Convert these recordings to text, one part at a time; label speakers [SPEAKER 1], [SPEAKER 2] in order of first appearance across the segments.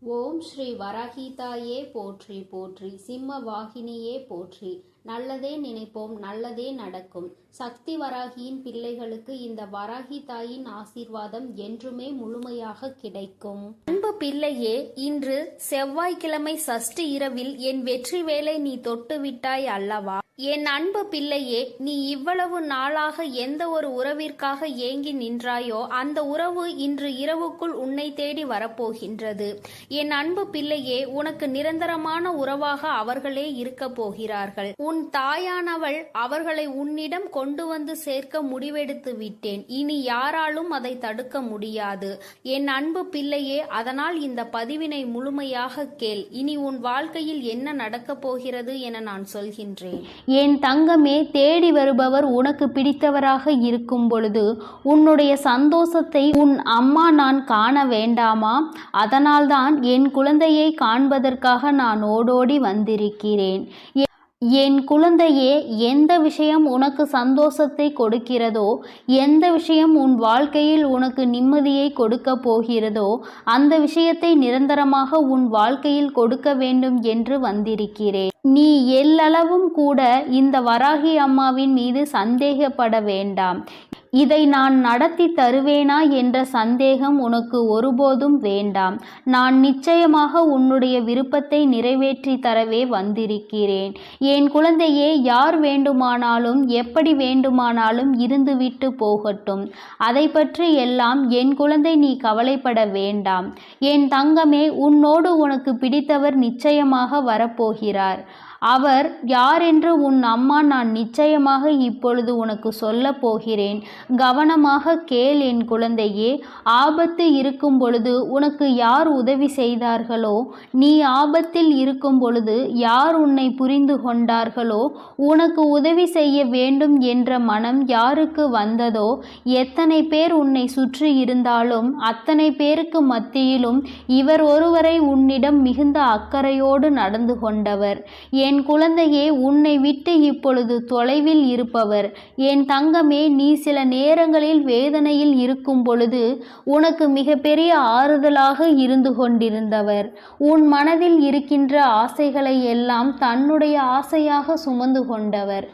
[SPEAKER 1] ஓம் ஸ்ரீ வராகிதாயே போற்றி போற்றி, சிம்ம வாகினியே போற்றி. நல்லதே நினைப்போம், நல்லதே நடக்கும். சக்தி வராகியின் பிள்ளைகளுக்கு இந்த வராகி தாயின் ஆசீர்வாதம் என்றுமே முழுமையாக கிடைக்கும். அன்பு பிள்ளையே, இன்று செவ்வாய்க்கிழமை சஷ்டி இரவில் என் வெற்றி வேலை நீ தொட்டு விட்டாய் அல்லவா? என் அன்பு பிள்ளையே, நீ இவ்வளவு நாளாக எந்த ஒரு உறவிற்காக ஏங்கி நின்றாயோ அந்த உறவு இன்று இரவுக்குள் உன்னை தேடி வரப்போகின்றது. என் அன்பு பிள்ளையே, உனக்கு நிரந்தரமான உறவாக அவர்களே இருக்க போகிறார்கள். உன் தாயானவள் அவர்களை உன்னிடம் கொண்டு வந்து சேர்க்க முடிவெடுத்து விட்டேன். இனி யாராலும் அதை தடுக்க முடியாது. என் அன்பு பிள்ளையே, அதனால் இந்த பதிவினை முழுமையாக கேள். இனி உன் வாழ்க்கையில் என்ன நடக்கப் போகிறது என நான் சொல்கின்றேன்.
[SPEAKER 2] என் தங்கமே, தேடி வருபவர் உனக்கு பிடித்தவராக இருக்கும் பொழுது உன்னுடைய சந்தோஷத்தை உன் அம்மா நான் காண வேண்டாமா? அதனால்தான் என் குழந்தையை காண்பதற்காக நான் ஓடோடி வந்திருக்கிறேன். என் குழந்தையே, எந்த விஷயம் உனக்கு சந்தோஷத்தை கொடுக்கிறதோ, எந்த விஷயம் உன் வாழ்க்கையில் உனக்கு நிம்மதியை கொடுக்க போகிறதோ அந்த விஷயத்தை நிரந்தரமாக உன் வாழ்க்கையில் கொடுக்க வேண்டும் என்று வந்திருக்கிறேன். நீ எல்லளவும் கூட இந்த வராகி அம்மாவின் மீது சந்தேகப்பட வேண்டாம். இதை நான் நடத்தி தருவேனா என்ற சந்தேகம் உனக்கு ஒருபோதும் வேண்டாம். நான் நிச்சயமாக உன்னுடைய விருப்பத்தை நிறைவேற்றி தரவே வந்திருக்கிறேன். என் குழந்தையே, யார் வேண்டுமானாலும் எப்படி வேண்டுமானாலும் இருந்துவிட்டு போகட்டும். அதை பற்றி எல்லாம் என் குழந்தை நீ கவலைப்பட வேண்டாம். என் தங்கமே, உன்னோடு உனக்கு பிடித்தவர் நிச்சயமாக வரப்போகிறார். அவர் யார் என்று உன் அம்மா நான் நிச்சயமாக இப்பொழுது உனக்கு சொல்ல போகிறேன். கவனமாக கேள் என் குழந்தையே. ஆபத்து இருக்கும் பொழுது உனக்கு யார் உதவி செய்தார்களோ, நீ ஆபத்தில் இருக்கும் பொழுது யார் உன்னை புரிந்து கொண்டார்களோ, உனக்கு உதவி செய்ய வேண்டும் என்ற மனம் யாருக்கு வந்ததோ, எத்தனை பேர் உன்னை சுற்றி இருந்தாலும் அத்தனை பேருக்கு மத்தியிலும் இவர் ஒருவரை உன்னிடம் மிகுந்த அக்கறையோடு நடந்து கொண்டவர். என் குழந்தையே, உன்னை விட்டு இப்பொழுது தொலைவில் இருப்பவர். என் தங்கமே, நீ சில நேரங்களில் வேதனையில் இருக்கும் பொழுது உனக்கு மிகப்பெரிய ஆறுதலாக இருந்து கொண்டிருந்தவர். உன் மனதில் இருக்கின்ற ஆசைகளை எல்லாம் தன்னுடைய ஆசையாக சுமந்து கொண்டவர்.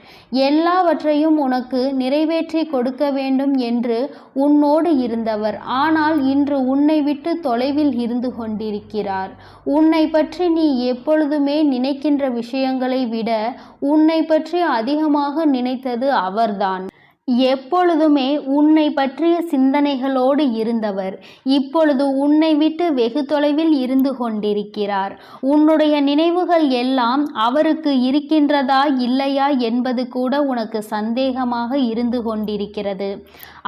[SPEAKER 2] எல்லாவற்றையும் உனக்கு நிறைவேற்றி கொடுக்க வேண்டும் என்று உன்னோடு இருந்தவர். ஆனால் இன்று உன்னை விட்டு தொலைவில் இருந்து கொண்டிருக்கிறார். உன்னை பற்றி நீ எப்பொழுதுமே நினைக்கின்ற விஷயங்களை விட உன்னை பற்றி அதிகமாக நினைத்தது அவர்தான். எப்பொழுதுமே உன்னை பற்றிய சிந்தனைகளோடு இருந்தவர் இப்பொழுது உன்னை விட்டு வெகு தொலைவில் இருந்து கொண்டிருக்கிறார். உன்னுடைய நினைவுகள் எல்லாம் அவருக்கு இருக்கின்றதா இல்லையா என்பது கூட உனக்கு சந்தேகமாக இருந்து கொண்டிருக்கிறது.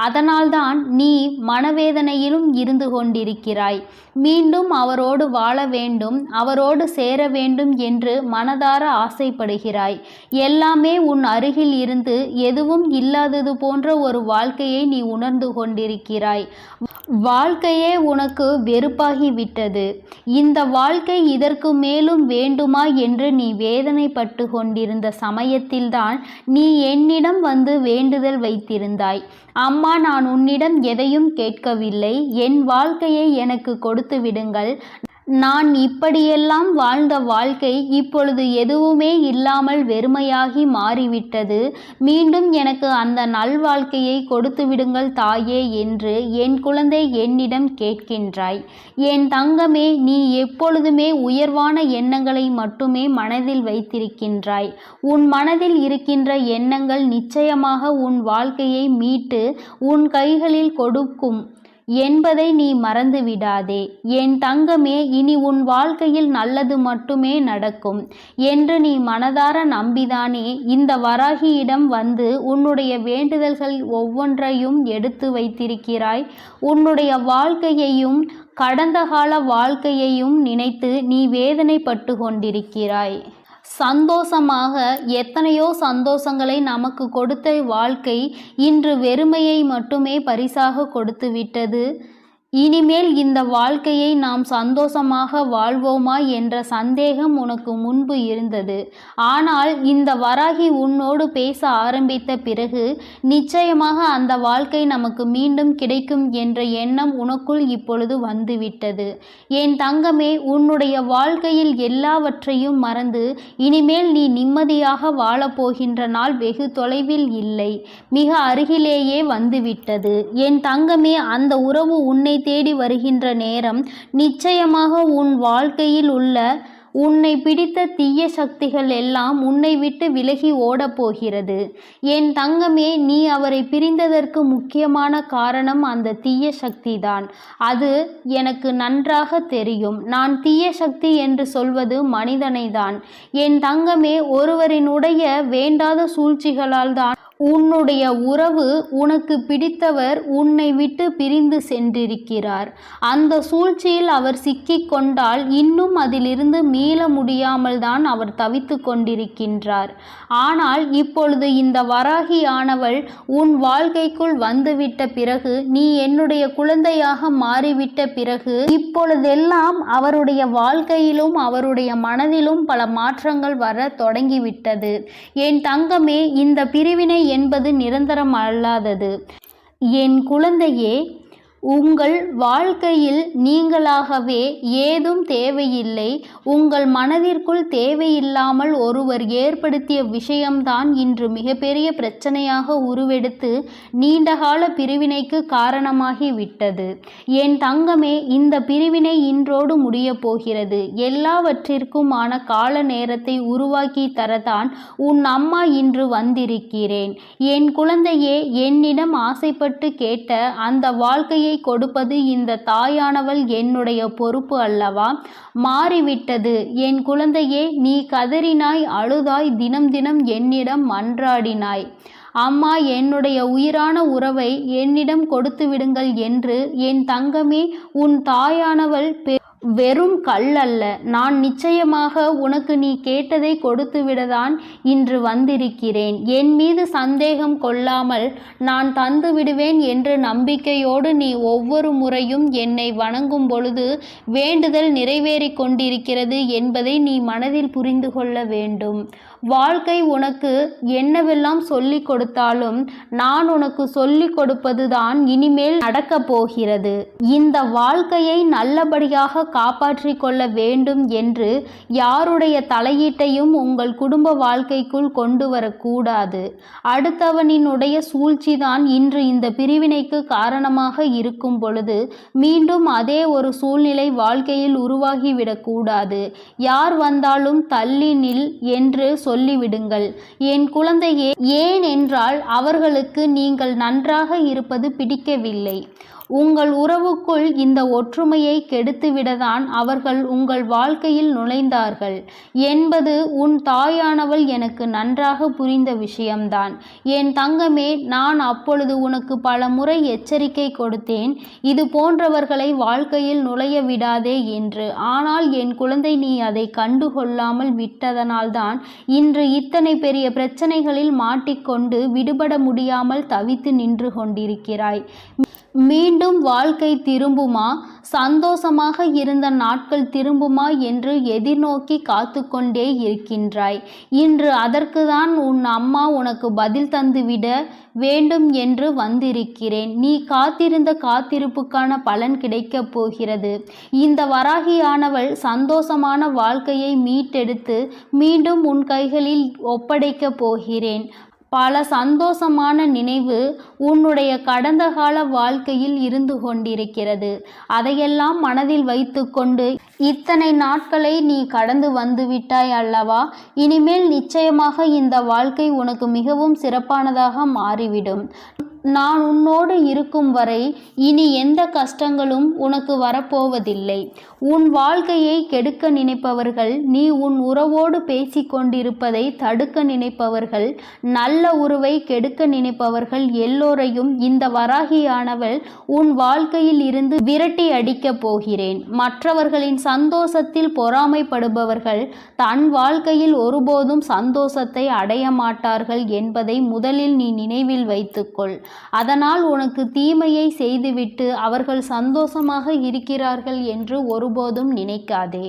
[SPEAKER 2] அதனால்தான் நீ மனவேதனையிலும் இருந்து கொண்டிருக்கிறாய். மீண்டும் அவரோடு வாழ வேண்டும், அவரோடு சேர வேண்டும் என்று மனதார ஆசைப்படுகிறாய். எல்லாமே உன் அருகில் இருந்து எதுவும் இல்லாதது போன்ற ஒரு வாழ்க்கையை நீ உணர்ந்து கொண்டிருக்கிறாய். வாழ்க்கையே உனக்கு வெறுப்பாகிவிட்டது. இந்த வாழ்க்கை இதற்கு மேலும் வேண்டுமா என்று நீ வேதனைப்பட்டு கொண்டிருந்த சமயத்தில்தான் நீ என்னிடம் வந்து வேண்டுதல் வைத்திருந்தாய். அம்மா, நான் உன்னிடம் எதையும் கேட்கவில்லை. என் வாழ்க்கையை எனக்கு கொடுத்து விடுங்கள். நான் இப்படியெல்லாம் வாழ்ந்த வாழ்க்கை இப்பொழுது எதுவுமே இல்லாமல் வெறுமையாகி மாறிவிட்டது. மீண்டும் எனக்கு அந்த நல்வாழ்க்கையை கொடுத்து விடுங்கள் தாயே என்று என் குழந்தை என்னிடம் கேட்கின்றாய். என் தங்கமே, நீ எப்பொழுதுமே உயர்வான எண்ணங்களை மட்டுமே மனதில் வைத்திருக்கின்றாய். உன் மனதில் இருக்கின்ற எண்ணங்கள் நிச்சயமாக உன் வாழ்க்கையை மீட்டு உன் கைகளில் கொடுக்கும் என்பதை நீ மறந்து விடாதே. என் தங்கமே, இனி உன் வாழ்க்கையில் நல்லது மட்டுமே நடக்கும் என்று நீ மனதார நம்பிதானே இந்த வராகியிடம் வந்து உன்னுடைய வேண்டுதல்கள் ஒவ்வொன்றையும் எடுத்து வைத்திருக்கிறாய். உன்னுடைய வாழ்க்கையையும் கடந்த கால வாழ்க்கையையும் நினைத்து நீ வேதனைப்பட்டு கொண்டிருக்கிறாய். சந்தோஷமாக எத்தனையோ சந்தோஷங்களை நமக்கு கொடுத்த வாழ்க்கை இன்று வெறுமையை மட்டுமே பரிசாக கொடுத்து விட்டது. இனிமேல் இந்த வாழ்க்கையை நாம் சந்தோஷமாக வாழ்வோமா என்ற சந்தேகம் உனக்கு முன்பு இருந்தது. ஆனால் இந்த வராகி உன்னோடு பேச ஆரம்பித்த பிறகு நிச்சயமாக அந்த வாழ்க்கை நமக்கு மீண்டும் கிடைக்கும் என்ற எண்ணம் உனக்குள் இப்பொழுது வந்துவிட்டது. என் தங்கமே, உன்னுடைய வாழ்க்கையில் எல்லாவற்றையும் மறந்து இனிமேல் நீ நிம்மதியாக வாழப்போகின்ற நாள் வெகு தொலைவில் இல்லை, மிக அருகிலேயே வந்துவிட்டது. என் தங்கமே, அந்த உறவு உன்னை தேடி வருகின்ற நேரம் நிச்சயமாக உன் வாழ்க்கையில் உள்ள உன்னை பிடித்த தீய சக்திகள் எல்லாம் உன்னை விட்டு விலகி ஓடப் போகிறது. என் தங்கமே, நீ அவரை பிரிந்ததற்கு முக்கியமான காரணம் அந்த தீய சக்திதான். அது எனக்கு நன்றாக தெரியும். நான் தீய சக்தி என்று சொல்வது மனிதனைதான். என் தங்கமே, ஒருவரினுடைய வேண்டாத சூழ்ச்சிகளால் தான் உன்னுடைய உறவு உனக்கு பிடித்தவர் உன்னை விட்டு பிரிந்து சென்றிருக்கிறார். அந்த சூழ்ச்சியில் அவர் சிக்கிக் கொண்டால் இன்னும் அதிலிருந்து மீள முடியாமல் தான் அவர் தவித்து கொண்டிருக்கின்றார். ஆனால் இப்பொழுது இந்த வராகியானவள் உன் வாழ்க்கைக்குள் வந்துவிட்ட பிறகு, நீ என்னுடைய குழந்தையாக மாறிவிட்ட பிறகு இப்பொழுதெல்லாம் அவருடைய வாழ்க்கையிலும் அவருடைய மனதிலும் பல மாற்றங்கள் வர தொடங்கிவிட்டது. என் தங்கமே, இந்த பிரிவினை என்பது நிரந்தரம் அல்லாதது. என் குழந்தையே, உங்கள் வாழ்க்கையில் நீங்களாகவே ஏதும் தேவையில்லை. உங்கள் மனதிற்குள் தேவையில்லாமல் ஒருவர் ஏற்படுத்திய விஷயம்தான் இன்று மிகப்பெரிய பிரச்சனையாக உருவெடுத்து நீண்டகால பிரிவினைக்கு காரணமாகி விட்டது. என் தங்கமே, இந்த பிரிவினை இன்றோடு முடிய போகிறது. எல்லாவற்றிற்குமான கால நேரத்தை உருவாக்கி தரத்தான் உன் அம்மா இன்று வந்திருக்கிறேன். என் குழந்தையே, என்னிடம் ஆசைப்பட்டு கேட்ட அந்த வாழ்க்கையை கொடுப்பது இந்த தாயானவள் என்னுடைய பொறுப்பு அல்லவா? மாறிவிட்டது. என் குழந்தையே, நீ கதறினாய், அழுதாய், தினம் தினம் என்னிடம் மன்றாடினாய். அம்மா, என்னுடைய உயிரான உறவை என்னிடம் கொடுத்து விடுங்கள் என்று. என் தங்கமே, உன் தாயானவள் வெறும் கல் அல்ல. நான் நிச்சயமாக உனக்கு நீ கேட்டதை கொடுத்துவிடதான் இன்று வந்திருக்கிறேன். என் மீது சந்தேகம் கொள்ளாமல் நான் தந்து விடுவேன் என்ற நம்பிக்கையோடு நீ ஒவ்வொரு முறையும் என்னை வணங்கும் பொழுது வேண்டுதல் நிறைவேறிக் கொண்டிருக்கிறது என்பதை நீ மனதில் புரிந்து கொள்ள வேண்டும். வாழ்க்கை உனக்கு என்னவெல்லாம் சொல்லிக் கொடுத்தாலும் நான் உனக்கு சொல்லிக் கொடுப்பதுதான் இனிமேல் நடக்கப் போகிறது. இந்த வாழ்க்கையை நல்லபடியாக காப்பாற்றி கொள்ள வேண்டும் என்று யாருடைய தலையீட்டையும் உங்கள் குடும்ப வாழ்க்கைக்குள் கொண்டு வரக்கூடாது. அடுத்தவனினுடைய சூழ்ச்சிதான் இன்று இந்த பிரிவினைக்கு காரணமாக இருக்கும் பொழுது மீண்டும் அதே ஒரு சூழ்நிலை வாழ்க்கையில் உருவாகிவிடக்கூடாது. யார் வந்தாலும் தள்ளி நில் என்று சொல்லிவிடுங்கள். என் குழந்தையே, ஏன் என்றால் அவர்களுக்கு நீங்கள் நன்றாக இருப்பது பிடிக்கவில்லை. உங்கள் உறவுக்குள் இந்த ஒற்றுமையை கெடுத்துவிடத்தான் அவர்கள் உங்கள் வாழ்க்கையில் நுழைந்தார்கள் என்பது உன் தாயானவள் எனக்கு நன்றாக புரிந்த விஷயம்தான். என் தங்கமே, நான் அப்பொழுது உனக்கு பல முறை எச்சரிக்கை கொடுத்தேன், இது போன்றவர்களை வாழ்க்கையில் நுழைய விடாதே என்று. ஆனால் என் குழந்தை, நீ அதை கண்டுகொள்ளாமல் விட்டதனால்தான் இன்று இத்தனை பெரிய பிரச்சனைகளில் மாட்டிக்கொண்டு விடுபட முடியாமல் தவித்து நின்று கொண்டிருக்கிறாய். மீண்டும் வாழ்க்கை திரும்புமா, சந்தோஷமாக இருந்த நாட்கள் திரும்புமா என்று எதிர்நோக்கி காத்து கொண்டே இருக்கின்றாய். இன்று அதற்கு தான் உன் அம்மா உனக்கு பதில் தந்துவிட வேண்டும் என்று வந்திருக்கிறேன். நீ காத்திருந்த காத்திருப்புக்கான பலன் கிடைக்கப் போகிறது. இந்த வராகியானவள் சந்தோஷமான வாழ்க்கையை மீட்டெடுத்து மீண்டும் உன் கைகளில் ஒப்படைக்கப் போகிறேன். பல சந்தோஷமான நினைவு உன்னுடைய கடந்த கால வாழ்க்கையில் இருந்து கொண்டிருக்கிறது. அதையெல்லாம் மனதில் வைத்துக்கொண்டு இத்தனை நாட்களை நீ கடந்து வந்துவிட்டாய் அல்லவா? இனிமேல் நிச்சயமாக இந்த வாழ்க்கை உனக்கு மிகவும் சிறப்பானதாக மாறிவிடும். நான் உன்னோடு இருக்கும் வரை இனி எந்த கஷ்டங்களும் உனக்கு வரப்போவதில்லை. உன் வாழ்க்கையை கெடுக்க நினைப்பவர்கள், நீ உன் உறவோடு பேசி கொண்டிருப்பதை தடுக்க நினைப்பவர்கள், நல்ல உறவை கெடுக்க நினைப்பவர்கள் எல்லோரையும் இந்த வராகியானவள் உன் வாழ்க்கையில் இருந்து விரட்டி அடிக்கப் போகிறேன். மற்றவர்களின் சந்தோஷத்தில் பொறாமைப்படுபவர்கள் தன் வாழ்க்கையில் ஒருபோதும் சந்தோஷத்தை அடைய மாட்டார்கள் என்பதை முதலில் நீ நினைவில் வைத்துக்கொள். அதனால் உனக்கு தீமையை செய்துவிட்டு அவர்கள் சந்தோஷமாக இருக்கிறார்கள் என்று ஒருபோதும் நினைக்காதே.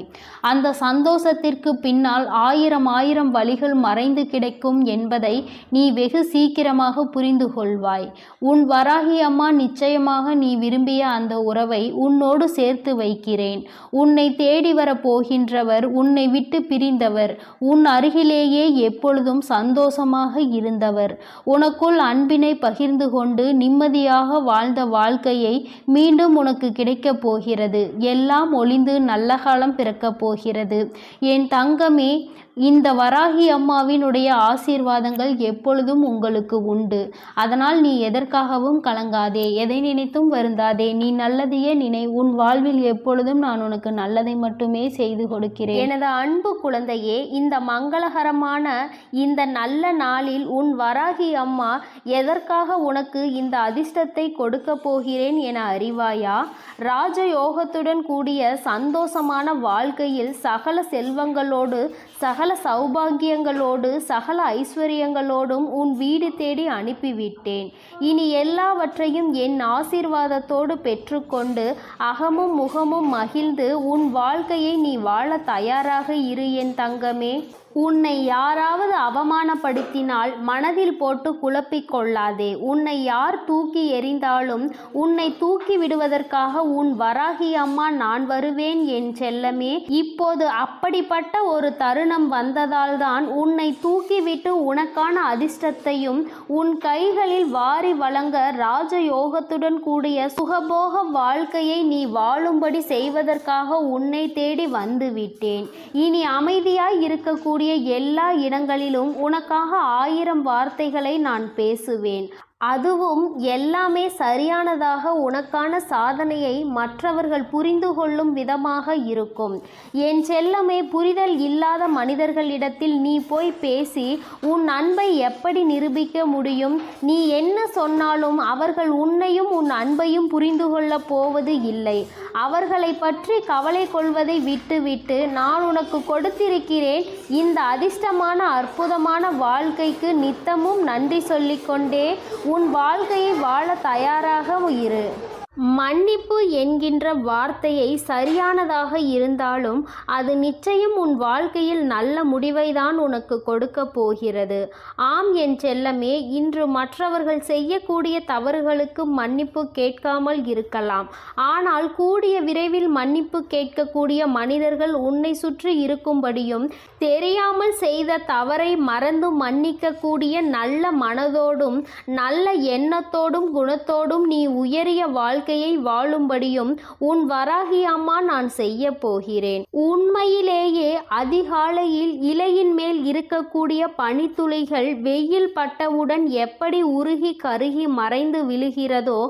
[SPEAKER 2] அந்த சந்தோஷத்திற்கு பின்னால் ஆயிரம் வழிகள் மறைந்து கிடைக்கும் என்பதை நீ வெகு சீக்கிரமாக புரிந்து கொள்வாய். உன் வராகி அம்மா நிச்சயமாக நீ விரும்பிய அந்த உறவை உன்னோடு சேர்த்து வைக்கிறேன். உன்னை தேடி வரப் போகின்றவர் உன்னை விட்டு பிரிந்தவர், உன் அருகிலேயே எப்பொழுதும் சந்தோஷமாக இருந்தவர், உனக்குள் அன்பினை பகிர்ந்து கொண்டு நிம்மதியாக வாழ்ந்த வாழ்க்கையை மீண்டும் உனக்கு கிடைக்கப் போகிறது. எல்லாம் ஒளிந்து நல்ல காலம் பிறக்கப் போகிறது. என் தங்கமே, இந்த வராகி அம்மாவினுடைய ஆசீர்வாதங்கள் எப்பொழுதும் உங்களுக்கு உண்டு. அதனால் நீ எதற்காகவும் கலங்காதே, எதை நினைத்தும் வருந்தாதே. நீ நல்லதையே நினை. உன் வாழ்வில் எப்பொழுதும் நான் உனக்கு நல்லதை மட்டுமே செய்து கொடுக்கிறேன். எனது அன்பு குழந்தையே, இந்த மங்களகரமான இந்த நல்ல நாளில் உன் வராகி அம்மா எதற்காக உனக்கு இந்த அதிர்ஷ்டத்தை கொடுக்க போகிறேன் என அறிவாயா? ராஜயோகத்துடன் கூடிய சந்தோஷமான வாழ்க்கையில் சகல செல்வங்களோடு, சகல சௌபாகியங்களோடு, சகல ஐஸ்வர்யங்களோடும் உன் வீடு தேடி அனுப்பிவிட்டேன். இனி எல்லாவற்றையும் என் ஆசீர்வாதத்தோடு பெற்றுக்கொண்டு அகமும் முகமும் மகிழ்ந்து உன் வாழ்க்கையை நீ வாழ தயாராக இரு என் தங்கமே. உன்னை யாராவது அவமானப்படுத்தினால் மனதில் போட்டு குழப்பிக் கொள்ளாதே. உன்னை யார் தூக்கி எறிந்தாலும் உன்னை தூக்கி விடுவதற்காக உன் வராகி அம்மா நான் வருவேன் என் செல்லமே. இப்போது அப்படிப்பட்ட ஒரு தருணம் வந்ததால்தான் உன்னை தூக்கிவிட்டு உனக்கான அதிர்ஷ்டத்தையும் உன் கைகளில் வாரி வழங்க ராஜயோகத்துடன் கூடிய சுகபோக வாழ்க்கையை நீ வாழும்படி செய்வதற்காக உன்னை தேடி வந்துவிட்டேன். இனி அமைதியாய் இருக்கக்கூடிய எல்லா இடங்களிலும் உனக்காக 1000 வார்த்தைகளை நான் பேசுவேன். அதுவும் எல்லாமே சரியானதாக உனக்கான சாதனையை மற்றவர்கள் புரிந்து கொள்ளும் விதமாக இருக்கும். என் செல்லமே, புரிதல் இல்லாத மனிதர்களிடத்தில் நீ போய் பேசி உன் அன்பை எப்படி நிரூபிக்க முடியும்? நீ என்ன சொன்னாலும் அவர்கள் உன்னையும் உன் அன்பையும் புரிந்து கொள்ளப் போவது இல்லை. அவர்களை பற்றி கவலை கொள்வதை விட்டுவிட்டு நான் உனக்கு கொடுத்திருக்கிறேன் இந்த அதிர்ஷ்டமான அற்புதமான வாழ்க்கைக்கு நித்தமும் நன்றி சொல்லிக்கொண்டே உன் வாழ்க்கையை வாழ தயாராக இரு. மன்னிப்பு என்கின்ற வார்த்தையை சரியானதாக இருந்தாலும் அது நிச்சயம் உன் வாழ்க்கையில் நல்ல முடிவை தான் உனக்கு கொடுக்க போகிறது. ஆம் என் செல்லமே, இன்று மற்றவர்கள் செய்யக்கூடிய தவறுகளுக்கு மன்னிப்பு கேட்காமல் இருக்கலாம். ஆனால் கூடிய விரைவில் மன்னிப்பு கேட்கக்கூடிய மனிதர்கள் உன்னை சுற்றி இருக்கும்படியும், தெரியாமல் செய்த தவறை மறந்து மன்னிக்கக்கூடிய நல்ல மனதோடும் நல்ல எண்ணத்தோடும் குணத்தோடும் நீ உயரிய வாழ்க்கையை வாழும்படியும் உன் வராகி அம்மா நான் செய்ய போகிறேன். உண்மையிலேயே அதிகாலையில் இலையின் மேல் இருக்கக்கூடிய பனித்துளிகள் வெயில் பட்டவுடன் எப்படி உருகி கருகி மறைந்து விழுகிறதோ,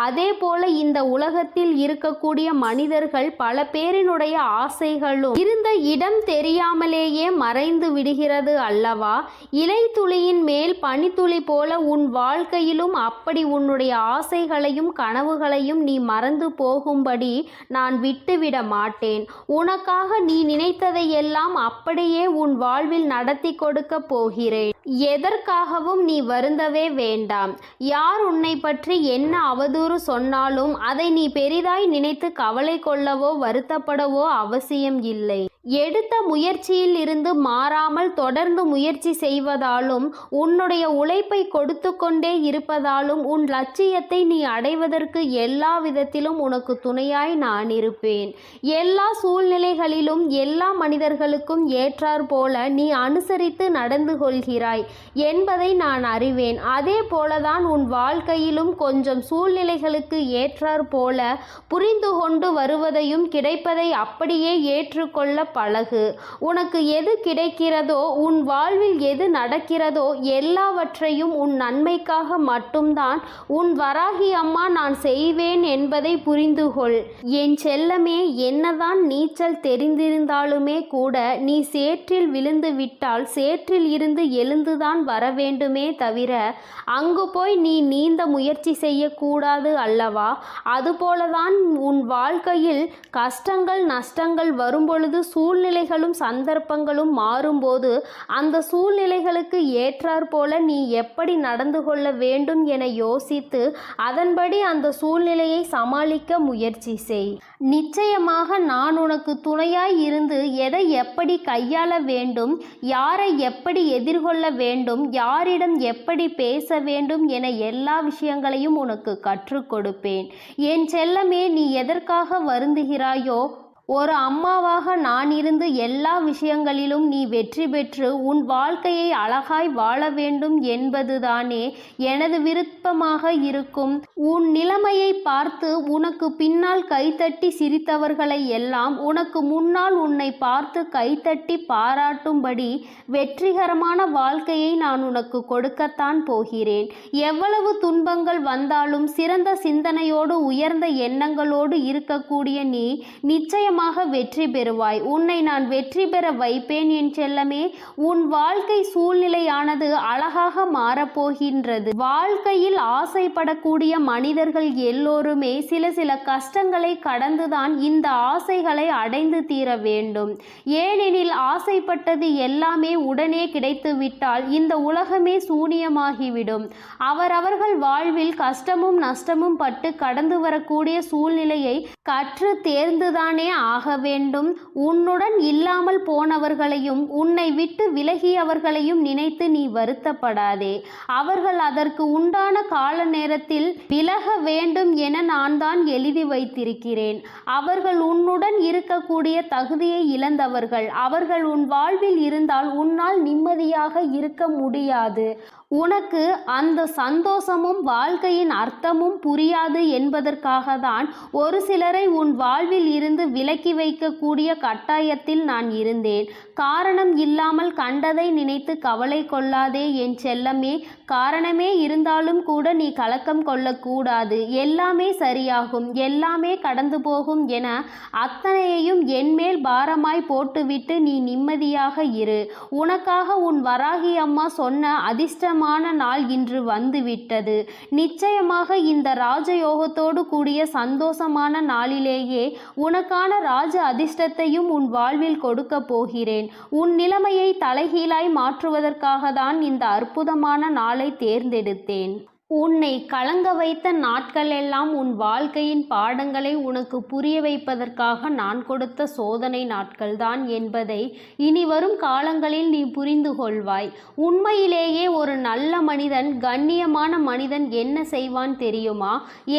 [SPEAKER 2] அதே போல இந்த உலகத்தில் இருக்கக்கூடிய மனிதர்கள் பல பேரினுடைய ஆசைகளும் இருந்த இடம் தெரியாமலேயே மறைந்து விடுகிறது அல்லவா? இலை துளியின் மேல் பனித்துளி போல உன் வாழ்க்கையிலும் அப்படி உன்னுடைய ஆசைகளையும் கனவுகளையும் நீ மறந்து போகும்படி நான் விட்டுவிட மாட்டேன். உனக்காக நீ நினைத்ததையெல்லாம் அப்படியே உன் வாழ்வில் நடத்தி கொடுக்க போகிறேன். எதற்காகவும் நீ வருந்தவே வேண்டாம். யார் உன்னை பற்றி என்ன அவதூறு சொன்னாலும் அதை நீ பெரிதாய் நினைத்து கவலை கொள்ளவோ வருத்தப்படவோ அவசியம் இல்லை. எடுத்த முயற்சியில் இருந்து மாறாமல் தொடர்ந்து முயற்சி செய்வதாலும் உன்னுடைய உழைப்பை கொடுத்து கொண்டே இருப்பதாலும் உன் லட்சியத்தை நீ அடைவதற்கு எல்லா விதத்திலும் உனக்கு துணையாய் நான் இருப்பேன். எல்லா சூழ்நிலைகளிலும் எல்லா மனிதர்களுக்கும் ஏற்றார் போல நீ அனுசரித்து நடந்து கொள்கிறாய் என்பதை நான் அறிவேன். அதே போலதான் உன் வாழ்க்கையிலும் கொஞ்சம் சூழ்நிலைகளுக்கு ஏற்றார் போல புரிந்து கொண்டு வருவதையும் கிடைப்பதை அப்படியே ஏற்றுக்கொள்ள பழகு. உனக்கு எது கிடைக்கிறதோ, உன் வாழ்வில் எது நடக்கிறதோ எல்லாவற்றையும் உன் நன்மைக்காக மட்டும்தான் உன் வராகி அம்மா நான் செய்வேன் என்பதை புரிந்து கொள். என் செல்லமே, என்னதான் நீச்சல் தெரிந்திருந்தாலுமே கூட நீ சேற்றில் விழுந்து விட்டால் சேற்றில் இருந்து எழுந்துதான் வர வேண்டுமே தவிர அங்கு போய் நீ நீந்த முயற்சி செய்யக்கூடாது அல்லவா? அதுபோலதான் உன் வாழ்க்கையில் கஷ்டங்கள் நஷ்டங்கள் வரும்பொழுது சூழ்நிலைகளும் சந்தர்ப்பங்களும் மாறும்போது அந்த சூழ்நிலைகளுக்கு ஏற்றாற்போல நீ எப்படி நடந்து கொள்ள வேண்டும் என யோசித்து அதன்படி அந்த சூழ்நிலையை சமாளிக்க முயற்சி செய். நிச்சயமாக நான் உனக்கு துணையாய் இருந்து எதை எப்படி கையாள வேண்டும், யாரை எப்படி எதிர்கொள்ள வேண்டும், யாரிடம் எப்படி பேச வேண்டும் என எல்லா விஷயங்களையும் உனக்கு கற்றுக் கொடுப்பேன். என் செல்லமே, நீ எதற்காக வருந்துகிறாயோ? ஒரு அம்மாவாக நான் இருந்து எல்லா விஷயங்களிலும் நீ வெற்றி பெற்று உன் வாழ்க்கையை அழகாய் வாழ வேண்டும் என்பதுதானே எனது விருப்பமாக இருக்கும். உன் நிலைமையை பார்த்து உனக்கு பின்னால் கைத்தட்டி சிரித்தவர்களை எல்லாம் உனக்கு முன்னால் உன்னை பார்த்து கைத்தட்டி பாராட்டும்படி வெற்றிகரமான வாழ்க்கையை நான் உனக்கு கொடுக்கத்தான் போகிறேன். எவ்வளவு துன்பங்கள் வந்தாலும் சிறந்த சிந்தனையோடு உயர்ந்த எண்ணங்களோடு இருக்கக்கூடிய நீ நிச்சயமாக வெற்றி பெறுவாய். உன்னை நான் வெற்றி பெற வைப்பேன் என் செல்லமே. உன் வாழ்க்கை சூழ்நிலையானது அழகாக மாறப்போகின்றது. வாழ்க்கையில் ஆசைப்படக்கூடிய மனிதர்கள் எல்லோருமே சில கஷ்டங்களை கடந்துதான் இந்த ஆசைகளை அடைந்து தீர வேண்டும். ஏனெனில் ஆசைப்பட்டது எல்லாமே உடனே கிடைத்துவிட்டால் இந்த உலகமே சூனியமாகிவிடும். அவரவர்கள் வாழ்வில் கஷ்டமும் நஷ்டமும் பட்டு கடந்து வரக்கூடிய சூழ்நிலையை கற்று தேர்ந்துதானே ஆக வேண்டும். உன்னுடன் இல்லாமல் போனவர்களையும் உன்னை விட்டு விலகியவர்களையும் நினைத்து நீ வருத்தப்படாதே. அவர்கள் அதற்கு உண்டான கால நேரத்தில் விலக வேண்டும் என நான் தான் எழுதி வைத்திருக்கிறேன். அவர்கள் உன்னுடன் இருக்கக்கூடிய தகுதியை இழந்தவர்கள். அவர்கள் உன் வாழ்வில் இருந்தால் உன்னால் நிம்மதியாக இருக்க முடியாது. உனக்கு அந்த சந்தோஷமும் வாழ்க்கையின் அர்த்தமும் புரியாது என்பதற்காக தான் ஒரு சிலரை உன் வாழ்வில் இருந்து விலக்கி வைக்கக்கூடிய கட்டாயத்தில் நான் இருந்தேன். காரணம் இல்லாமல் கண்டதை நினைத்து கவலை கொள்ளாதே என் செல்லமே. காரணமே இருந்தாலும் கூட நீ கலக்கம் கொள்ளக்கூடாது. எல்லாமே சரியாகும், எல்லாமே கடந்து போகும் என அத்தனையையும் என்மேல் பாரமாய் போட்டுவிட்டு நீ நிம்மதியாக இரு. உனக்காக உன் வராகி அம்மா சொன்ன அதிர்ஷ்டம் நாள் இன்று வந்துவிட்டது. நிச்சயமாக இந்த ராஜயோகத்தோடு கூடிய சந்தோஷமான நாளிலேயே உனக்கான ராஜ அதிர்ஷ்டத்தையும் உன் வாழ்வில் கொடுக்க போகிறேன். உன் நிலைமையை தலைகீழாய் மாற்றுவதற்காக தான் இந்த அற்புதமான நாளை தேர்ந்தெடுத்தேன். உன்னை கலங்க வைத்த நாட்கள் எல்லாம் உன் வாழ்க்கையின் பாடங்களை உனக்கு புரிய வைப்பதற்காக நான் கொடுத்த சோதனை நாட்கள்தான் என்பதை இனி வரும் காலங்களில் நீ புரிந்து கொள்வாய். உண்மையிலேயே ஒரு நல்ல மனிதன், கண்ணியமான மனிதன் என்ன செய்வான் தெரியுமா?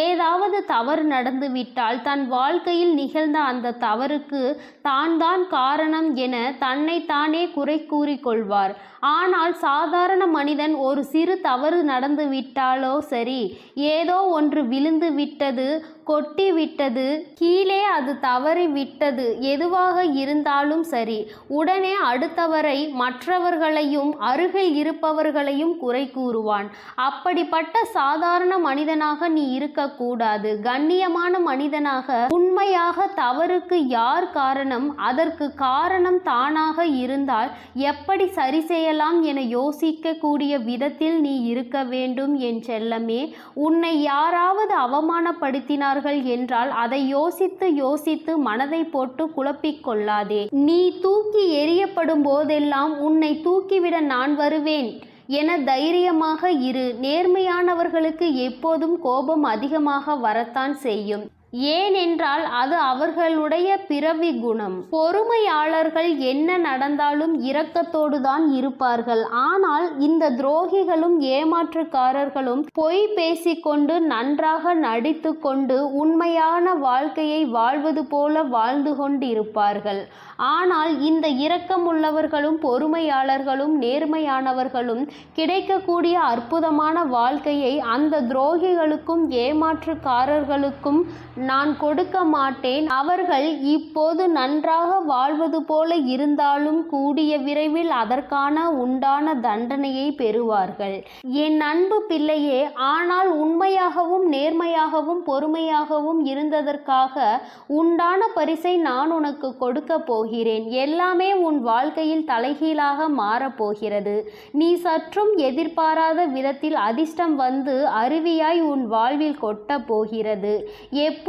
[SPEAKER 2] ஏதாவது தவறு நடந்துவிட்டால் தன் வாழ்க்கையில் நிகழ்ந்த அந்த தவறுக்கு தான் காரணம் என தன்னைத்தானே குறை கூறிக்கொள்வார். ஆனால் சாதாரண மனிதன் ஒரு சிறு தவறு நடந்து விட்டாலோ சரி, ஏதோ ஒன்று விழுந்து விட்டது, கொட்டி விட்டது, கீழே அது தவறி விட்டது, எதுவாக இருந்தாலும் சரி, உடனே அடுத்தவரை, மற்றவர்களையும் அருகில் இருப்பவர்களையும் குறை கூறுவான். அப்படிப்பட்ட சாதாரண மனிதனாக நீ இருக்கக்கூடாது. கண்ணியமான மனிதனாக, உண்மையாக தவறுக்கு யார் காரணம், அதற்கு காரணம் தானாக இருந்தால் எப்படி சரி செய்யலாம் என யோசிக்கக்கூடிய விதத்தில் நீ இருக்க வேண்டும் என் செல்லமே. உன்னை யாராவது அவமானப்படுத்தினார்கள் என்றால் அதை யோசித்து மனதை போட்டு குழப்பிக் கொள்ளாதே. நீ தூக்கி எறியப்படும் போதெல்லாம் உன்னை தூக்கிவிட நான் வருவேன் என தைரியமாக இரு. நேர்மையானவர்களுக்கு எப்போதும் கோபம் அதிகமாக வரத்தான் செய்யும். ஏனென்றால் அது அவர்களுடைய பிறவி குணம். பொறுமையாளர்கள் என்ன நடந்தாலும் இரக்கத்தோடு தான் இருப்பார்கள். ஆனால் இந்த துரோகிகளும் ஏமாற்றுக்காரர்களும் பொய் பேசிக்கொண்டு நன்றாக நடித்து கொண்டு உண்மையான வாழ்க்கையை வாழ்வது போல வாழ்ந்து கொண்டு இருப்பார்கள். ஆனால் இந்த இரக்கமுள்ளவர்களும் பொறுமையாளர்களும் நேர்மையானவர்களும் கிடைக்கக்கூடிய அற்புதமான வாழ்க்கையை அந்த துரோகிகளுக்கும் ஏமாற்றுக்காரர்களுக்கும் நான் கொடுக்க மாட்டேன். அவர்கள் இப்போது நன்றாக வாழ்வது போல இருந்தாலும் கூடிய விரைவில் அதற்கான உண்டான தண்டனையை பெறுவார்கள். என் அன்பு பிள்ளையே, ஆனால் உண்மையாகவும் நேர்மையாகவும் பொறுமையாகவும் இருந்ததற்காக உண்டான பரிசை நான் உனக்கு கொடுக்க போகிறேன். எல்லாமே உன் வாழ்க்கையில் தலைகீழாக மாறப்போகிறது. நீ சற்றும் எதிர்பாராத விதத்தில் அதிர்ஷ்டம் வந்து அருவியாய் உன் வாழ்வில் கொட்ட போகிறது.